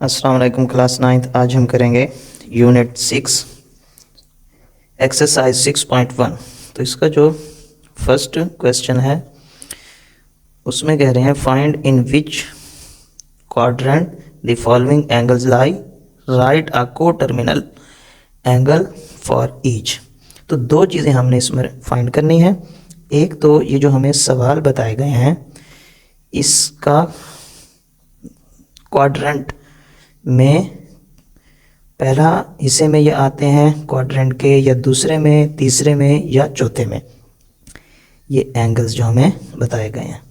अस्सलाम वालेकुम class 9th। आज हम करेंगे यूनिट 6 एक्सरसाइज 6.1। तो इसका जो फर्स्ट क्वेश्चन है उसमें कह रहे हैं find in which quadrant the following angles lie, right a coterminal angle for each. तो दो चीज़ें हमने इसमें फाइंड करनी है। एक तो ये जो हमें सवाल बताए गए हैं इसका क्वाड्रेंट में पहला हिस्से में ये आते हैं क्वाड्रेंट के, या दूसरे में, तीसरे में या चौथे में, ये एंगल्स जो हमें बताए गए हैं।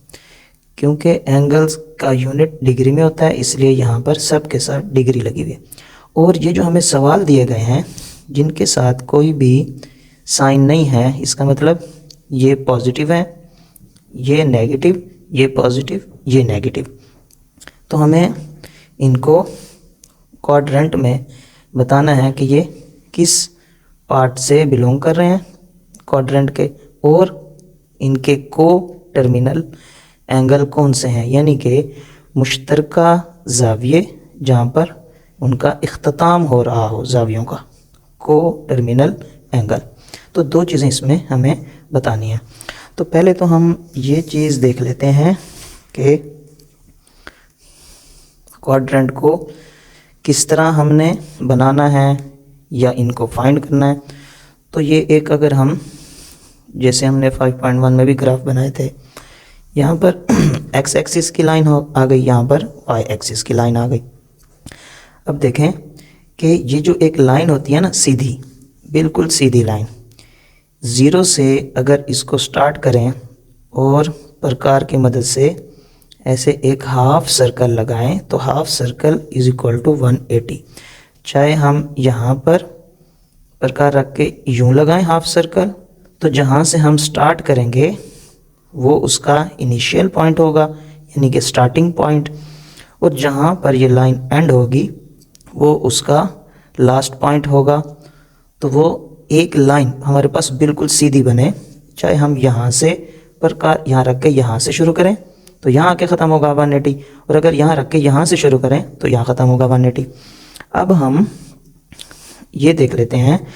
क्योंकि एंगल्स का यूनिट डिग्री में होता है इसलिए यहाँ पर सब के साथ डिग्री लगी हुई है। और ये जो हमें सवाल दिए गए हैं जिनके साथ कोई भी साइन नहीं है, इसका मतलब ये पॉजिटिव है, ये नेगेटिव, ये पॉजिटिव, ये नेगेटिव। तो हमें इनको क्वाड्रेंट में बताना है कि ये किस पार्ट से बिलोंग कर रहे हैं क्वाड्रेंट के, और इनके को टर्मिनल एंगल कौन से हैं, यानी कि मुश्तरका ज़ाविये जहाँ पर उनका इख्तिताम हो रहा हो ज़ावियों का, को टर्मिनल एंगल। तो दो चीज़ें इसमें हमें बतानी है। तो पहले तो हम ये चीज़ देख लेते हैं कि क्वाड्रेंट को किस तरह हमने बनाना है या इनको फाइंड करना है। तो ये एक, अगर हम जैसे हमने 5.1 में भी ग्राफ बनाए थे, यहाँ पर एक्स एक्सिस की लाइन आ गई, यहाँ पर वाई एक्सिस की लाइन आ गई। अब देखें कि ये जो एक लाइन होती है ना सीधी, बिल्कुल सीधी लाइन, ज़ीरो से अगर इसको स्टार्ट करें और प्रकार की मदद से ऐसे एक हाफ सर्कल लगाएं तो half circle is equal to 180। चाहे हम यहाँ पर प्रकार रख के यूँ लगाएं हाफ सर्कल, तो जहाँ से हम स्टार्ट करेंगे वो उसका इनिशियल पॉइंट होगा, यानी कि स्टार्टिंग पॉइंट, और जहाँ पर ये लाइन एंड होगी वो उसका लास्ट पॉइंट होगा। तो वो एक लाइन हमारे पास बिल्कुल सीधी बने, चाहे हम यहाँ से प्रकार यहाँ रख के यहाँ से शुरू करें तो यहाँ आके ख़त्म होगा 180, और अगर यहाँ रख के यहाँ से शुरू करें तो यहाँ ख़त्म होगा 180। अब हम ये देख लेते हैं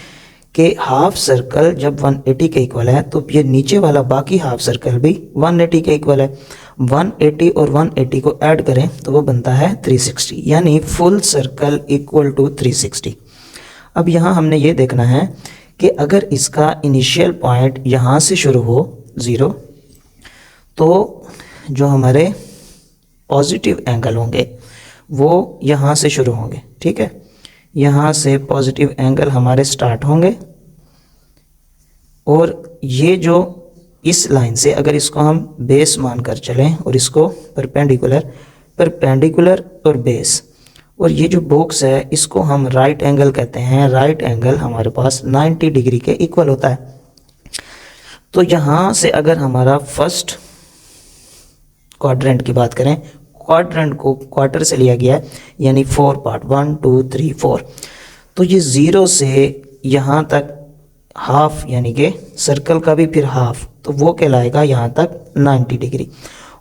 कि हाफ सर्कल जब 180 के इक्वल है तो ये नीचे वाला बाकी हाफ सर्कल भी 180 के इक्वल है। 180 और 180 को ऐड करें तो वो बनता है 360, यानी फुल सर्कल इक्वल टू 360। अब यहाँ हमने ये देखना है कि अगर इसका इनिशियल पॉइंट यहाँ से शुरू हो 0, तो जो हमारे पॉजिटिव एंगल होंगे वो यहाँ से शुरू होंगे, ठीक है। यहाँ से पॉजिटिव एंगल हमारे स्टार्ट होंगे, और ये जो इस लाइन से अगर इसको हम बेस मानकर चलें और इसको परपेंडिकुलर और बेस, और ये जो बॉक्स है इसको हम राइट एंगल कहते हैं। राइट एंगल हमारे पास 90 डिग्री के इक्वल होता है। तो यहाँ से अगर हमारा फर्स्ट क्वाड्रेंट की बात करें, क्वाड्रेंट को क्वार्टर से लिया गया है, यानी 4 पार्ट, 1 2 3 4। तो ये 0 से यहाँ तक हाफ, यानी कि सर्कल का भी फिर हाफ, तो वो कहलाएगा यहाँ तक 90 डिग्री।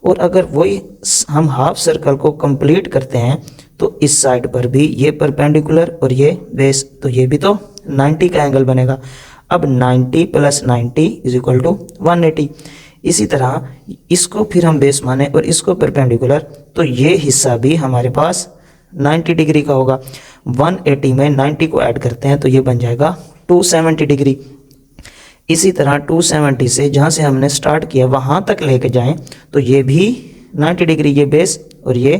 और अगर वही हम हाफ सर्कल को कंप्लीट करते हैं तो इस साइड पर भी ये परपेंडिकुलर और ये बेस, तो ये भी तो 90 का एंगल बनेगा। अब 90 + 90 इज इक्वल टू 180। इसी तरह इसको फिर हम बेस माने और इसको परपेंडिकुलर, तो ये हिस्सा भी हमारे पास 90 डिग्री का होगा। 180 में 90 को ऐड करते हैं तो ये बन जाएगा 270 डिग्री। इसी तरह 270 से जहाँ से हमने स्टार्ट किया वहाँ तक लेके जाएं तो ये भी 90 डिग्री, ये बेस और ये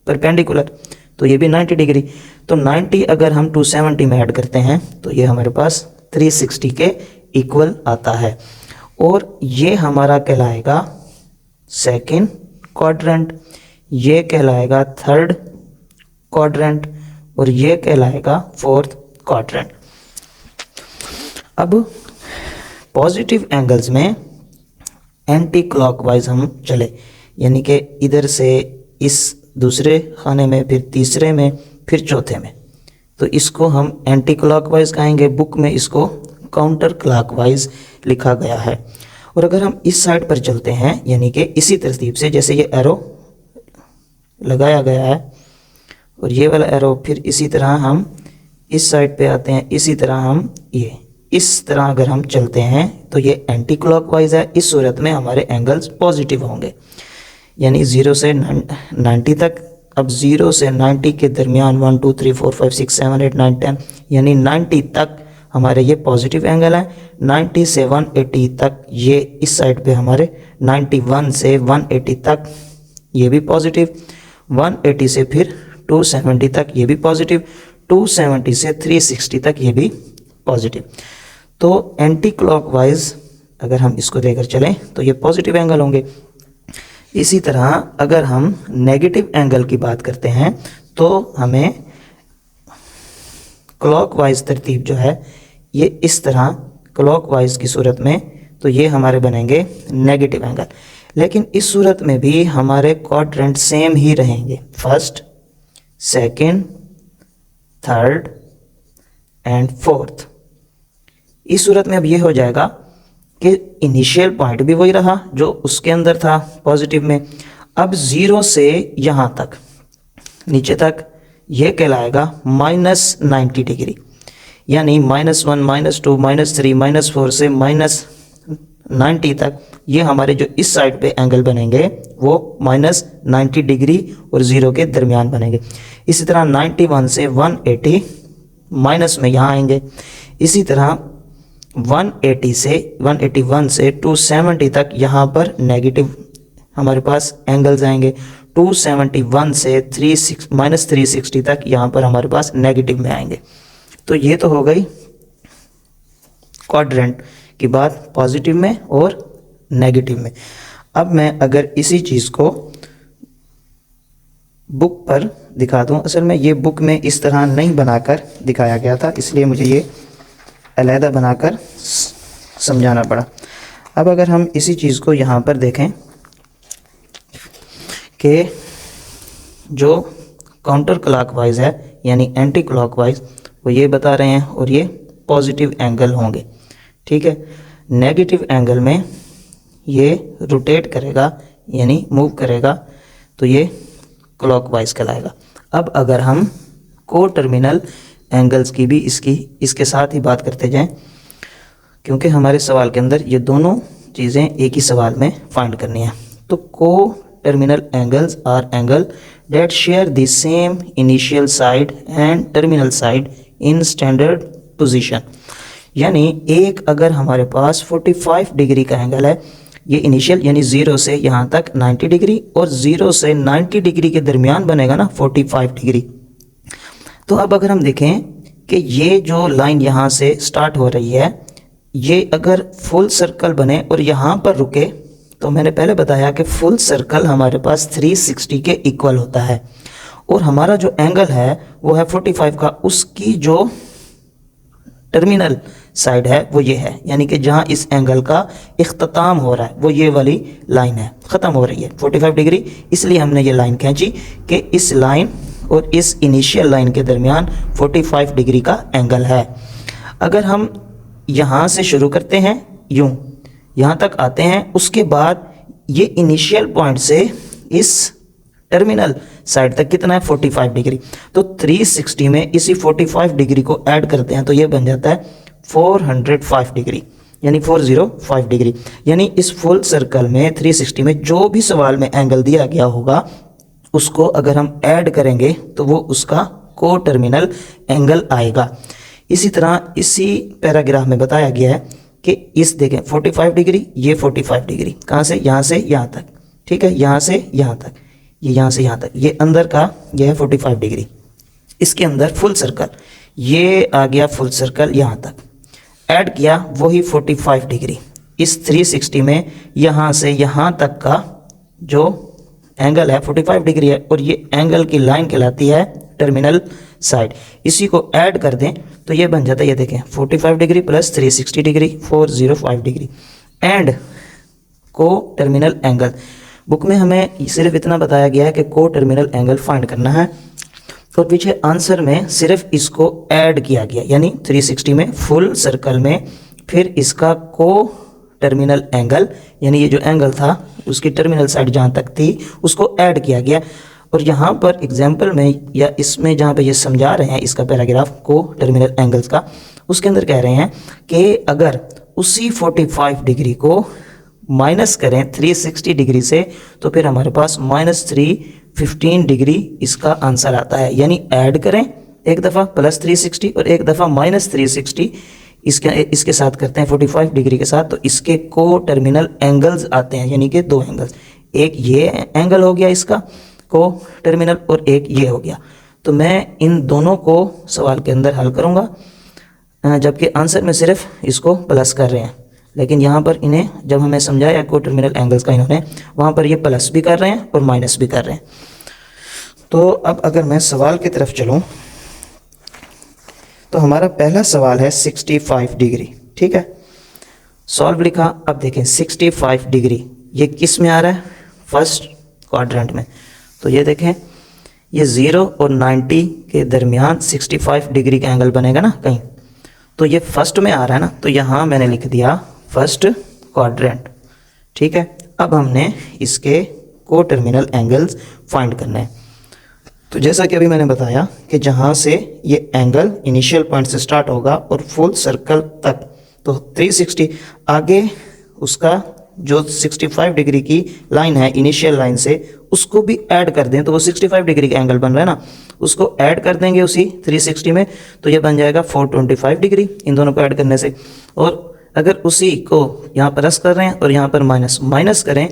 परपेंडिकुलर, तो ये भी 90 डिग्री। तो 90 अगर हम 270 में ऐड करते हैं तो ये हमारे पास 360 के इक्वल आता है। और ये हमारा कहलाएगा सेकंड क्वाड्रेंट, ये कहलाएगा थर्ड क्वाड्रेंट, और ये कहलाएगा फोर्थ क्वाड्रेंट। अब पॉजिटिव एंगल्स में एंटी क्लॉकवाइज हम चले, यानी कि इधर से इस दूसरे खाने में, फिर तीसरे में, फिर चौथे में, तो इसको हम एंटी क्लॉकवाइज कहेंगे। बुक में इसको काउंटर क्लॉकवाइज लिखा गया है। और अगर हम इस साइड पर चलते हैं, यानी कि इसी तरतीब से जैसे ये एरो लगाया गया है, और ये वाला एरो फिर इसी तरह हम इस साइड पे आते हैं, इसी तरह हम ये इस तरह अगर हम चलते हैं तो ये एंटी क्लॉकवाइज है। इस सूरत में हमारे एंगल्स पॉजिटिव होंगे, यानी 0 से 90 तक। अब 0 से 90 के दरमियान 1 2 3 4 5 6 7 8 9 10 यानी 90 तक हमारे ये पॉजिटिव एंगल है। 90 से 180 तक ये इस साइड पे हमारे 91 से 180 तक ये भी पॉजिटिव, 180 से फिर 270 तक ये भी पॉजिटिव, 270 से 360 तक ये भी पॉजिटिव। तो एंटी क्लॉकवाइज अगर हम इसको देकर चलें तो ये पॉजिटिव एंगल होंगे। इसी तरह अगर हम नेगेटिव एंगल की बात करते हैं तो हमें क्लॉकवाइज तरतीब जो है ये इस तरह क्लॉकवाइज की सूरत में, तो ये हमारे बनेंगे नेगेटिव एंगल। लेकिन इस सूरत में भी हमारे क्वाड्रेंट सेम ही रहेंगे, first, second, third and fourth. इस सूरत में अब ये हो जाएगा कि इनिशियल पॉइंट भी वही रहा जो उसके अंदर था पॉजिटिव में। अब 0 से यहाँ तक नीचे तक ये कहलाएगा -90 डिग्री, यानी -1 -2 -3 -4 से -90 तक ये हमारे जो इस साइड पे एंगल बनेंगे वो -90 डिग्री और 0 के दरमियान बनेंगे। इसी तरह 91 से 180 माइनस में यहाँ आएंगे। इसी तरह 180 से 181 से 270 तक यहाँ पर नेगेटिव हमारे पास एंगल्स आएंगे। 271 से -360 तक यहाँ पर हमारे पास नेगेटिव में आएंगे। तो ये तो हो गई क्वाड्रेंट की बात, पॉजिटिव में और नेगेटिव में। अब मैं अगर इसी चीज़ को बुक पर दिखा दूं, असल में ये बुक में इस तरह नहीं बनाकर दिखाया गया था, इसलिए मुझे ये अलहदा बनाकर समझाना पड़ा। अब अगर हम इसी चीज़ को यहाँ पर देखें कि जो काउंटर क्लॉकवाइज है यानी एंटी क्लॉकवाइज वो ये बता रहे हैं और ये पॉजिटिव एंगल होंगे, ठीक है। नेगेटिव एंगल में ये रोटेट करेगा यानी मूव करेगा तो ये क्लॉकवाइज कहलाएगा। अब अगर हम को टर्मिनल एंगल्स की भी इसके साथ ही बात करते जाएं, क्योंकि हमारे सवाल के अंदर ये दोनों चीज़ें एक ही सवाल में फाइंड करनी है। तो को terminal angles R angle that share the same initial side and terminal side in standard position। यानी एक अगर हमारे पास 45 डिग्री का एंगल है, ये इनिशियल यानी 0 से यहाँ तक 90 डिग्री और 0 से 90 डिग्री के दरमियान बनेगा ना 45 डिग्री। तो अब अगर हम देखें कि ये जो लाइन यहाँ से स्टार्ट हो रही है ये अगर फुल सर्कल बने और यहाँ पर रुके, तो मैंने पहले बताया कि फुल सर्कल हमारे पास 360 के इक्वल होता है और हमारा जो एंगल है वो है 45 का, उसकी जो टर्मिनल साइड है वो ये है, यानी कि जहाँ इस एंगल का इख्तिताम हो रहा है वो ये वाली लाइन है, ख़त्म हो रही है 45 डिग्री। इसलिए हमने ये लाइन खींची कि इस लाइन और इस इनिशियल लाइन के दरमियान 45 डिग्री का एंगल है। अगर हम यहाँ से शुरू करते हैं, यूँ यहाँ तक आते हैं, उसके बाद ये इनिशियल पॉइंट से इस टर्मिनल साइड तक कितना है 45 डिग्री, तो 360 में इसी 45 डिग्री को ऐड करते हैं तो ये बन जाता है 405 डिग्री, यानी 405 डिग्री। यानी इस फुल सर्कल में 360 में जो भी सवाल में एंगल दिया गया होगा उसको अगर हम ऐड करेंगे तो वो उसका को टर्मिनल एंगल आएगा। इसी तरह इसी पैराग्राफ में बताया गया है कि इस देखें 45 डिग्री, ये 45 डिग्री, कहाँ से यहाँ तक, ठीक है, यहाँ से यहाँ तक, ये यहाँ से यहाँ तक, ये अंदर का ये है 45 डिग्री। इसके अंदर फुल सर्कल, ये आ गया फुल सर्कल यहाँ तक, ऐड किया वही 45 डिग्री। इस 360 में यहाँ से यहाँ तक का जो एंगल है 45 डिग्री है और ये एंगल की लाइन कहलाती है टर्मिनल साइड। इसी को ऐड कर दें तो ये बन जाता है, ये देखें 45 degree plus 360 degree 405 degree. And को टर्मिनल एंगल, बुक में हमें सिर्फ इतना बताया गया है कि को टर्मिनल एंगल फाइंड करना है और पीछे आंसर में सिर्फ इसको ऐड किया गया, यानी 360 में फुल सर्कल में फिर इसका को टर्मिनल एंगल, यानी ये जो एंगल था उसकी टर्मिनल साइड जहाँ तक थी उसको ऐड किया गया और यहाँ पर एग्जाम्पल में या इसमें जहाँ पे ये समझा रहे हैं इसका पैराग्राफ को टर्मिनल एंगल्स का, उसके अंदर कह रहे हैं कि अगर उसी 45 डिग्री को माइनस करें 360 डिग्री से तो फिर हमारे पास -315 डिग्री इसका आंसर आता है। यानी ऐड करें एक दफ़ा +360 और एक दफ़ा -360 इसके साथ करते हैं 45 डिग्री के साथ, तो इसके को टर्मिनल एंगल्स आते हैं, यानी कि दो एंगल्स, एक ये एंगल हो गया इसका को टर्मिनल और एक ये हो गया। तो मैं इन दोनों को सवाल के अंदर हल करूँगा, जबकि आंसर में सिर्फ इसको प्लस कर रहे हैं, लेकिन यहाँ पर इन्हें जब हमें समझाया को टर्मिनल एंगल्स का इन्होंने, वहाँ पर ये प्लस भी कर रहे हैं और माइनस भी कर रहे हैं। तो अब अगर मैं सवाल की तरफ चलूँ तो हमारा पहला सवाल है 65 डिग्री, ठीक है। सॉल्व लिखा, अब देखें 65 डिग्री ये किस में आ रहा है, फर्स्ट क्वाड्रेंट में। तो ये देखें ये 0 और 90 के दरमियान 65 डिग्री का एंगल बनेगा ना कहीं, तो ये फर्स्ट में आ रहा है ना, तो यहाँ मैंने लिख दिया फर्स्ट क्वाड्रेंट, ठीक है। अब हमने इसके को टर्मिनल एंगल्स फाइंड करने हैं। तो जैसा कि अभी मैंने बताया कि जहाँ से ये एंगल इनिशियल पॉइंट से स्टार्ट होगा और फुल सर्कल तक, तो 360 आगे उसका जो 65 डिग्री की लाइन है इनिशियल लाइन से, उसको भी ऐड कर दें तो वो 65 डिग्री का एंगल बन रहा है ना, उसको ऐड कर देंगे उसी 360 में, तो ये बन जाएगा 425 डिग्री इन दोनों को ऐड करने से। और अगर उसी को यहाँ प्लस कर रहे हैं और यहाँ पर माइनस करें,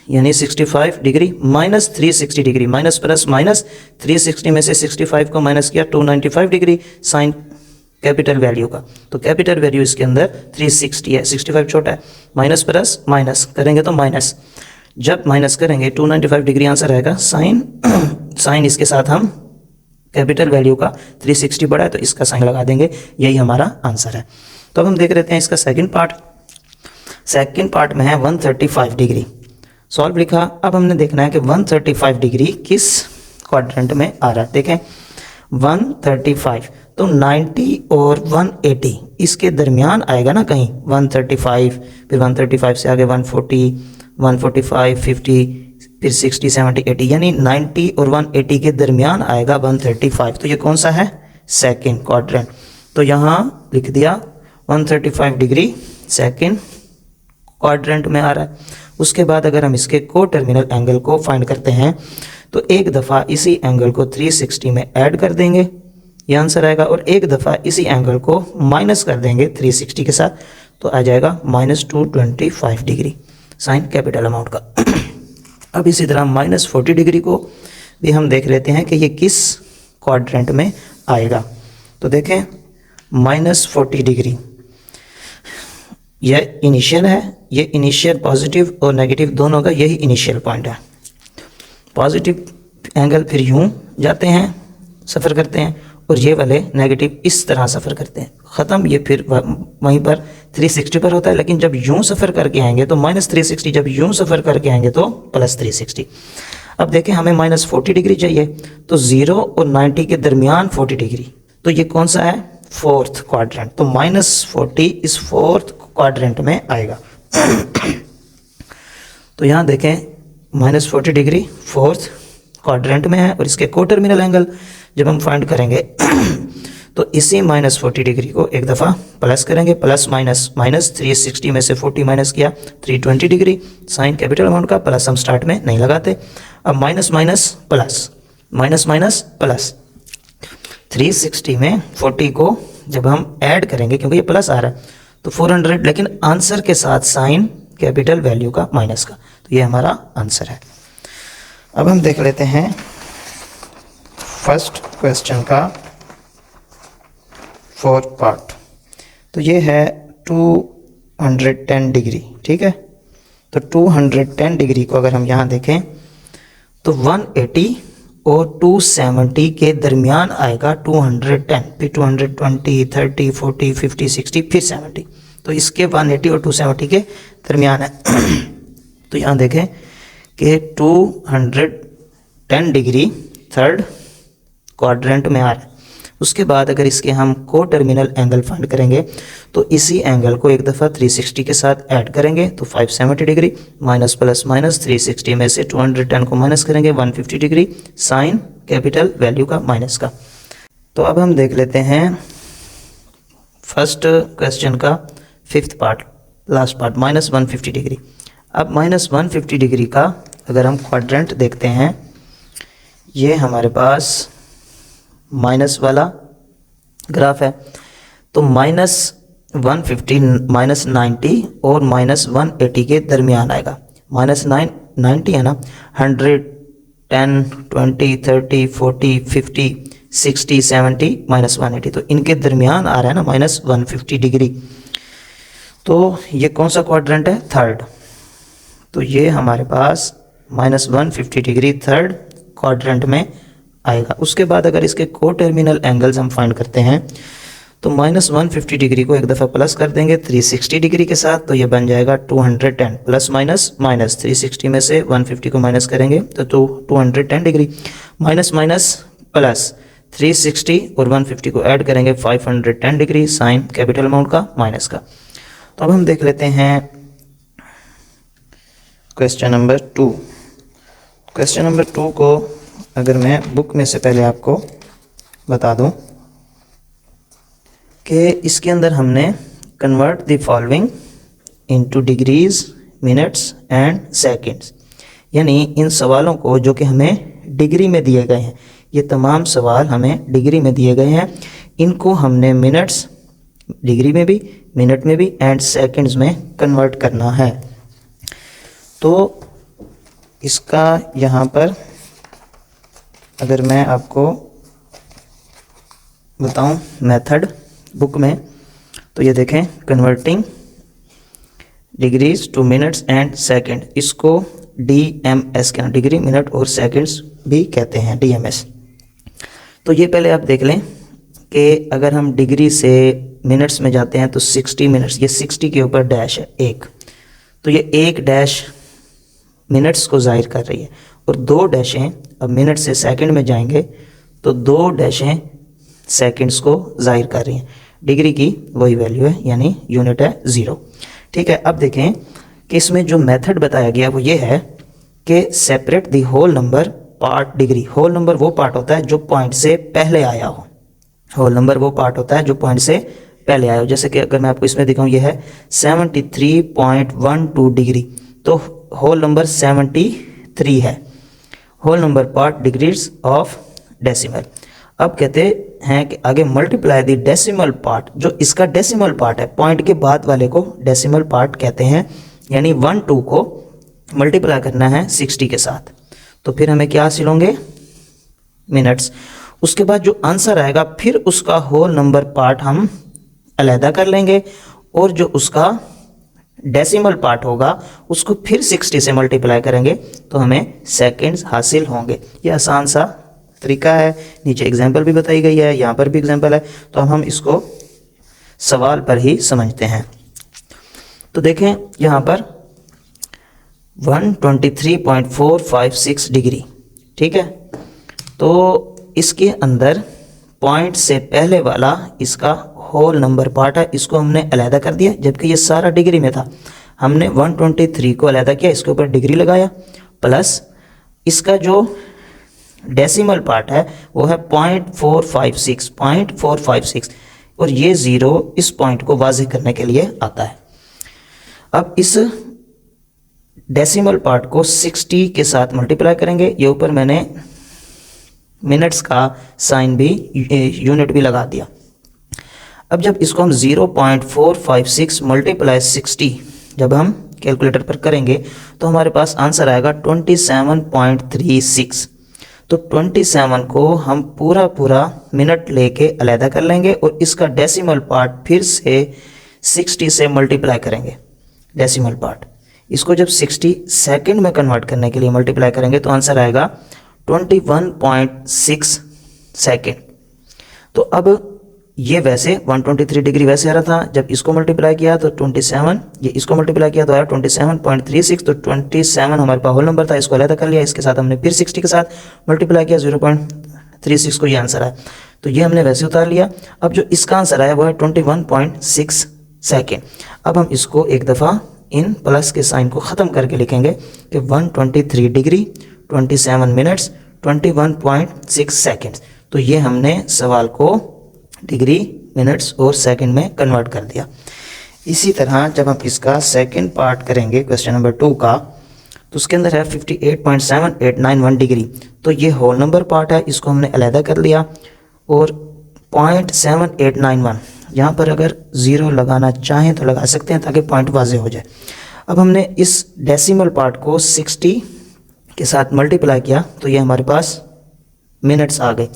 यानी 65 degree -360 degree, minus plus minus 360 में से 65 को माइनस किया 295 डिग्री साइन कैपिटल वैल्यू का, तो कैपिटल वैल्यू इसके अंदर 360 है, 65 छोटा है, माइनस प्लस माइनस करेंगे तो माइनस, जब माइनस करेंगे 295 डिग्री आंसर आएगा। साइन इसके साथ हम कैपिटल वैल्यू का 360 बड़ा है तो इसका साइन लगा देंगे, यही हमारा आंसर है। तो अब हम देख लेते हैं इसका सेकंड पार्ट में है 135 डिग्री। सॉल्व लिखा, अब हमने देखना है कि 135 डिग्री किस क्वाड्रेंट में आ रहा है। देखें 135 तो 90 और 180 इसके दरमियान आएगा ना कहीं, 135 फिर 135 से आगे 140 145 50 फिर 60 70 80, यानी 90 और 180 के दरमियान आएगा 135। तो ये कौन सा है, सेकंड क्वाड्रेंट। तो यहाँ लिख दिया 135 डिग्री सेकंड क्वाड्रेंट में आ रहा है। उसके बाद अगर हम इसके को टर्मिनल एंगल को फाइंड करते हैं तो एक दफ़ा इसी एंगल को 360 में ऐड कर देंगे, ये आंसर आएगा, और एक दफ़ा इसी एंगल को माइनस कर देंगे 360 के साथ, तो आ जाएगा -225 डिग्री साइन कैपिटल अमाउंट का। अब इसी तरह -40 डिग्री को भी हम देख लेते हैं कि ये किस क्वाड्रेंट में आएगा। तो देखें -40 डिग्री यह इनिशियल है, ये इनिशियल पॉजिटिव और नेगेटिव दोनों का यही इनिशियल पॉइंट है। पॉजिटिव एंगल फिर यूं जाते हैं सफ़र करते हैं और ये वाले नेगेटिव इस तरह सफ़र करते हैं, ख़त्म, ये फिर वहीं पर 360 पर होता है। लेकिन जब यूं सफ़र करके आएंगे तो -360, जब यूं सफ़र करके आएंगे तो +360। अब देखें हमें -40 डिग्री चाहिए, तो 0 और 90 के दरमियान 40 डिग्री, तो ये कौन सा है, फोर्थ क्वाड्रेंट। तो -40 इस फोर्थ क्वाड्रेंट में आएगा। तो यहाँ देखें -40 डिग्री फोर्थ क्वाड्रेंट में है, और इसके को टर्मिनल एंगल जब हम फाइंड करेंगे तो इसी -40 डिग्री को एक दफ़ा प्लस करेंगे, प्लस माइनस 360 में से 40 माइनस किया 320 डिग्री साइन कैपिटल अमाउंट का, प्लस हम स्टार्ट में नहीं लगाते। अब माइनस माइनस प्लस 360 में 40 को जब हम ऐड करेंगे, क्योंकि ये प्लस आ रहा है, तो 400, लेकिन आंसर के साथ साइन कैपिटल वैल्यू का माइनस का, तो ये हमारा आंसर है। अब हम देख लेते हैं फर्स्ट क्वेश्चन का फोर्थ पार्ट। तो ये है 210 डिग्री, ठीक है। तो 210 डिग्री को अगर हम यहाँ देखें तो 180 और 270 के दरमियान आएगा 210, फिर 220 30 40 50 60 फिर 70, तो इसके 180 और 270 के दरमियान है। तो यहाँ देखें कि 210 डिग्री थर्ड क्वाड्रेंट में आ रहा है, उसके बाद अगर इसके हम को टर्मिनल एंगल फाइंड करेंगे तो इसी एंगल को एक दफ़ा 360 के साथ ऐड करेंगे तो 570 डिग्री, माइनस प्लस माइनस 360 में से 210 को माइनस करेंगे 150 डिग्री, साइन कैपिटल वैल्यू का माइनस का। तो अब हम देख लेते हैं फर्स्ट क्वेश्चन का fifth part, last part, minus 150 degree. अब माइनस 150 डिग्री का अगर हम क्वाड्रेंट देखते हैं, ये हमारे पास माइनस वाला ग्राफ है, तो माइनस 150 माइनस 90 और माइनस 180 के दरमियान आएगा। माइनस 90 है ना, 100, 10, 20, 30, 40, 50, 60, 70 माइनस 180, तो इनके दरमियान आ रहा है ना माइनस 150 डिग्री। तो ये कौन सा क्वाड्रेंट है? थर्ड। तो ये हमारे पास माइनस 150 डिग्री थर्ड क्वाड्रेंट में आएगा। उसके बाद अगर इसके को टर्मिनल एंगल्स हम फाइंड करते हैं तो माइनस 150 डिग्री को एक दफ़ा प्लस कर देंगे 360 डिग्री के साथ, तो ये बन जाएगा 210 प्लस माइनस माइनस 360 में से 150 को माइनस करेंगे तो 210 डिग्री, माइनस माइनस प्लस 360 और 150 को ऐड करेंगे 510 डिग्री, साइन कैपिटल अमाउंट का माइनस का। तो अब हम देख लेते हैं क्वेश्चन नंबर 2। क्वेश्चन नंबर 2 को अगर मैं बुक में से पहले आपको बता दूं कि इसके अंदर हमने convert the following into degrees, minutes and seconds, यानी इन सवालों को जो कि हमें डिग्री में दिए गए हैं, ये तमाम सवाल हमें डिग्री में दिए गए हैं, इनको हमने मिनट्स डिग्री में भी, मिनट में भी एंड सेकंड्स में कन्वर्ट करना है। तो इसका यहाँ पर अगर मैं आपको बताऊं मेथड बुक में, तो ये देखें, converting degrees two minutes and second, इसको DMS कहना, डिग्री मिनट और सेकंड्स भी कहते हैं, DMS। तो ये पहले आप देख लें कि अगर हम डिग्री से मिनट्स में जाते हैं तो 60 मिनट्स, ये 60 के ऊपर डैश है एक, तो ये एक डैश मिनट्स को जाहिर कर रही है और दो डैशें, अब मिनट से सेकंड में जाएंगे तो दो डैशें सेकंड्स को जाहिर कर रही हैं। डिग्री की वही वैल्यू है, यानी यूनिट है 0। ठीक है, अब देखें कि इसमें जो मेथड बताया गया वो ये है कि separate the whole number part degree. Whole number वो पार्ट होता है जो पॉइंट से पहले आया हो, होल नंबर वो पार्ट होता है जो पॉइंट से पहले आया हो। जैसे कि अगर मैं आपको इसमें दिखाऊं, ये है 73.12 डिग्री, तो होल नंबर 73 है, whole number part degrees of decimal. अब कहते हैं कि आगे मल्टीप्लाई द डेसिमल पार्ट, जो इसका डेसिमल पार्ट है, पॉइंट के बाद वाले को डेसिमल पार्ट कहते हैं, यानी 1-2 को मल्टीप्लाई करना है 60 के साथ, तो फिर हमें क्या हासिल होंगे? मिनट्स। उसके बाद जो आंसर आएगा फिर उसका होल नंबर पार्ट हम अलहदा कर लेंगे और जो उसका डेसिमल पार्ट होगा उसको फिर 60 से मल्टीप्लाई करेंगे तो हमें सेकंड्स हासिल होंगे। ये आसान सा तरीका है, नीचे एग्जाम्पल भी बताई गई है, यहाँ पर भी एग्जाम्पल है, तो हम इसको सवाल पर ही समझते हैं। तो देखें यहाँ पर 123.456 डिग्री, ठीक है, तो इसके अंदर पॉइंट से पहले वाला इसका होल नंबर पार्ट है, इसको हमने अलहदा कर दिया, जबकि ये सारा डिग्री में था। हमने 123 को अलहदा किया, इसके ऊपर डिग्री लगाया, प्लस इसका जो डेसिमल पार्ट है वो है 0.456 और ये 0 इस पॉइंट को वाज़ेह करने के लिए आता है। अब इस डेसिमल पार्ट को 60 के साथ मल्टीप्लाई करेंगे, ये ऊपर मैंने मिनट्स का साइन भी, यूनिट भी लगा दिया। अब जब इसको हम 0.456 मल्टीप्लाई 60 जब हम कैलकुलेटर पर करेंगे तो हमारे पास आंसर आएगा 27.36। तो 27 को हम पूरा मिनट लेके अलहदा कर लेंगे और इसका डेसिमल पार्ट फिर से 60 से मल्टीप्लाई करेंगे। डेसिमल पार्ट इसको जब 60 सेकंड में कन्वर्ट करने के लिए मल्टीप्लाई करेंगे तो आंसर आएगा 21.6 सेकंड। तो अब ये वैसे 123 डिग्री वैसे आ रहा था, जब इसको मल्टीप्लाई किया तो 27, ये इसको मल्टीप्लाई किया तो आया 27.36। तो 27 हमारे पास होल नंबर था, इसको अलग कर लिया, इसके साथ हमने फिर 60 के साथ मल्टीप्लाई किया 0.36 को, ये आंसर आया। तो ये हमने वैसे उतार लिया। अब जो इसका आंसर आया वो है 21.6 सेकेंड। अब हम इसको एक दफ़ा इन प्लस के साइन को ख़त्म करके लिखेंगे कि 123 डिग्री 27 मिनट्स 21.6 सेकेंड्स। तो ये हमने सवाल को डिग्री, मिनट्स और सेकंड में कन्वर्ट कर दिया। इसी तरह जब हम इसका सेकंड पार्ट करेंगे क्वेश्चन नंबर 2 का, तो उसके अंदर है 58.7891 डिग्री। तो ये होल नंबर पार्ट है, इसको हमने अलहदा कर लिया। और 0.7891 यहाँ पर अगर ज़ीरो लगाना चाहें तो लगा सकते हैं ताकि पॉइंट वाज़ेह हो जाए। अब हमने इस डेसिमल पार्ट को 60 के साथ मल्टीप्लाई किया तो ये हमारे पास मिनट्स आ गए।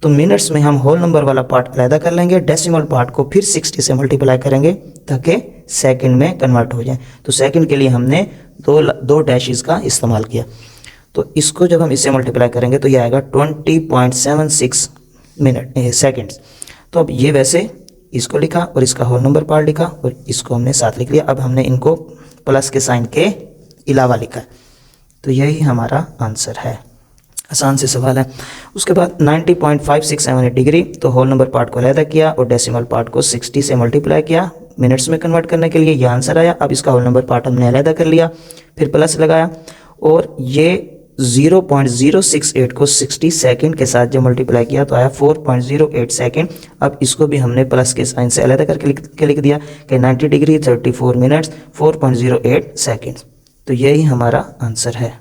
तो मिनट्स में हम होल नंबर वाला पार्ट अलहदा कर लेंगे, डेसिमल पार्ट को फिर 60 से मल्टीप्लाई करेंगे ताकि सेकंड में कन्वर्ट हो जाए। तो सेकंड के लिए हमने दो डैशेस का इस्तेमाल किया। तो इसको जब हम इससे मल्टीप्लाई करेंगे तो ये आएगा 20.76 सेकेंड्स। तो अब ये वैसे इसको लिखा और इसका होल नंबर पार्ट लिखा और इसको हमने साथ लिख लिया। अब हमने इनको प्लस के साइन के अलावा लिखा। तो यही हमारा आंसर है। आसान से सवाल है। उसके बाद 90.5678 डिग्री, तो होल नंबर पार्ट को अलहदा किया और डेसिमल पार्ट को 60 से मल्टीप्लाई किया मिनट्स में कन्वर्ट करने के लिए, ये आंसर आया। अब इसका होल नंबर पार्ट हमने अलहदा कर लिया, फिर प्लस लगाया और ये 0.068 को 60 सेकंड के साथ जब मल्टीप्लाई किया तो आया 4.08 सेकंड। अब इसको भी हमने प्लस के साइन से अलहदा करके लिख दिया कि 90 डिग्री 34 मिनट्स 4.08 सेकंड। तो यही हमारा आंसर है।